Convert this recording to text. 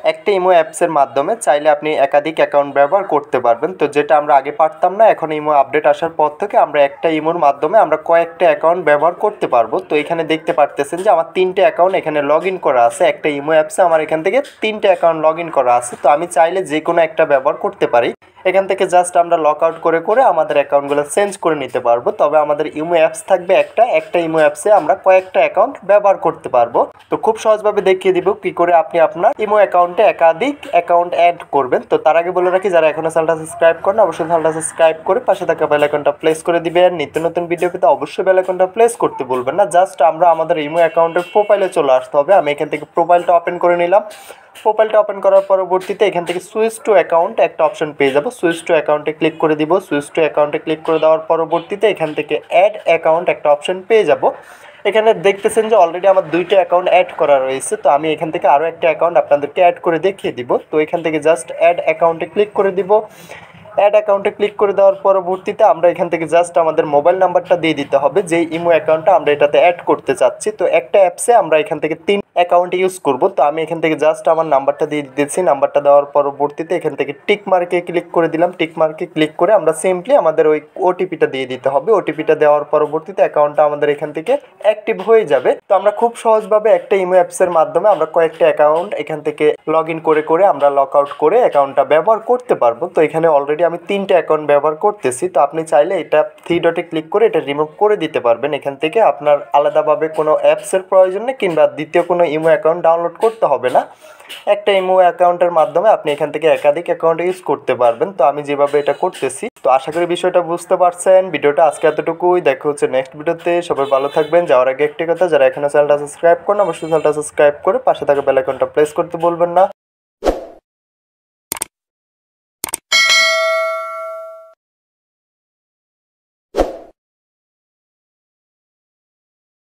একটা ইমো অ্যাপসের মাধ্যমে চাইলে আপনি একাধিক অ্যাকাউন্ট ব্যবহার করতে পারবেন। তো যেটা আমরা আগে পারতাম না, এখন ইমো আপডেট আসার পর থেকে আমরা একটা ইমোর মাধ্যমে আমরা কয়েকটা অ্যাকাউন্ট ব্যবহার করতে পারবো। তো এখানে দেখতে পারতেছেন যে আমার 3টে অ্যাকাউন্ট এখানে লগ ইন করা আছে। একটা ইমো অ্যাপসে আমার এখান থেকে 3টে অ্যাকাউন্ট লগ ইন করা আছে। তো আমি চাইলে যে কোনো একটা ব্যবহার করতে পারি। এখান থেকে জাস্ট আমরা লক আউট করে করে আমাদের অ্যাকাউন্টগুলো চেঞ্জ করে নিতে পারবো। তবে আমাদের ইমো অ্যাপস থাকবে একটা ইমো অ্যাপসে আমরা কয়েকটা অ্যাকাউন্ট ব্যবহার করতে পারবো। তো খুব সহজভাবে দেখিয়ে দিব কি করে আপনি আপনার ইমো অ্যাকাউন্টে একাধিক অ্যাকাউন্ট অ্যাড করবেন। তো তার আগে বলে রাখি, যারা এখনো চ্যানেলটা সাবস্ক্রাইব করেন অবশ্যই চ্যানেলটা সাবস্ক্রাইব করে পাশে থাকা বেল আইকনটা প্রেস করে দিবেন। নিত্য নতুন ভিডিও পেতে অবশ্যই বেল আইকনটা প্রেস করতে ভুলবেন না। জাস্ট আমরা আমাদের ইমো অ্যাকাউন্টের প্রোফাইলে চলে আসতে হবে। আমি এখান থেকে প্রোফাইলটা ওপেন করে নিলাম। প্রোফাইলটা ওপেন করার পরবর্তীতে এখান থেকে সুইচ টু অ্যাকাউন্ট একটা অপশন পেয়ে যাব। সুইচ টু অ্যাকাউন্টে ক্লিক করে দিব। সুইচ টু অ্যাকাউন্টে ক্লিক করে দেওয়ার পরবর্তীতে এখান থেকে অ্যাড অ্যাকাউন্ট একটা অপশন পেয়ে যাব। এখানে দেখতেছেন যে অলরেডি আমার 2টা অ্যাকাউন্ট অ্যাড করা রয়েছে। তো আমি এখান থেকে আরও একটা অ্যাকাউন্ট আপনাদেরকে অ্যাড করে দেখিয়ে দিব। তো এখান থেকে জাস্ট অ্যাড অ্যাকাউন্টে ক্লিক করে দিব। অ্যাড অ্যাকাউন্টে ক্লিক করে দেওয়ার পরবর্তীতে আমরা এখান থেকে জাস্ট আমাদের মোবাইল নাম্বারটা দিয়ে দিতে হবে, যেই ইমো অ্যাকাউন্টটা আমরা এটাতে অ্যাড করতে চাচ্ছি। তো একটা অ্যাপসে আমরা এখান থেকে 3 অ্যাকাউন্ট ইউজ করব। তো আমি এখান থেকে জাস্ট আমার নাম্বারটা দিয়ে দিচ্ছি। নাম্বারটা দেওয়ার পরবর্তীতে এখান থেকে টিক মার্কে ক্লিক করে দিলাম। টিক মার্কে ক্লিক করে আমরা সিম্পলি আমাদের ওই ওটিপিটা দিয়ে দিতে হবে। ওটিপিটা দেওয়ার পরবর্তীতে অ্যাকাউন্টটা আমাদের এখান থেকে অ্যাক্টিভ হয়ে যাবে। তো আমরা খুব সহজভাবে একটা ইমো অ্যাপসের মাধ্যমে আমরা কয়েকটা অ্যাকাউন্ট এখান থেকে লগ ইন করে করে আমরা লক আউট করে অ্যাকাউন্টটা ব্যবহার করতে পারবো। তো এখানে অলরেডি আমি 3টে অ্যাকাউন্ট ব্যবহার করতেছি। তো আপনি চাইলে এটা 3 ডটে ক্লিক করে এটা রিমুভ করে দিতে পারবেন। এখান থেকে আপনার আলাদাভাবে কোনো অ্যাপসের প্রয়োজন নেই কিংবা দ্বিতীয় কোনো ইমো অ্যাকাউন্ট ডাউনলোড করতে হবে না। একটা ইমো অ্যাকাউন্টের মাধ্যমে আপনি এখান থেকে একাধিক অ্যাকাউন্ট ইউজ করতে পারবেন। তো আমি যেভাবে এটা করতেছি, তো আশা করি বিষয়টা বুঝতে পারছেন। ভিডিওটা আজকে এতটুকুই, দেখা হচ্ছে নেক্সট ভিডিওতে। সবাই ভালো থাকবেন। যাওয়ার আগে একটি কথা, যারা এখনো চ্যানেলটা সাবস্ক্রাইব করেন অবশ্যই চ্যানেলটা সাবস্ক্রাইব করে পাশে থাকা বেল আইকনটা প্রেস করতে ভুলবেন না।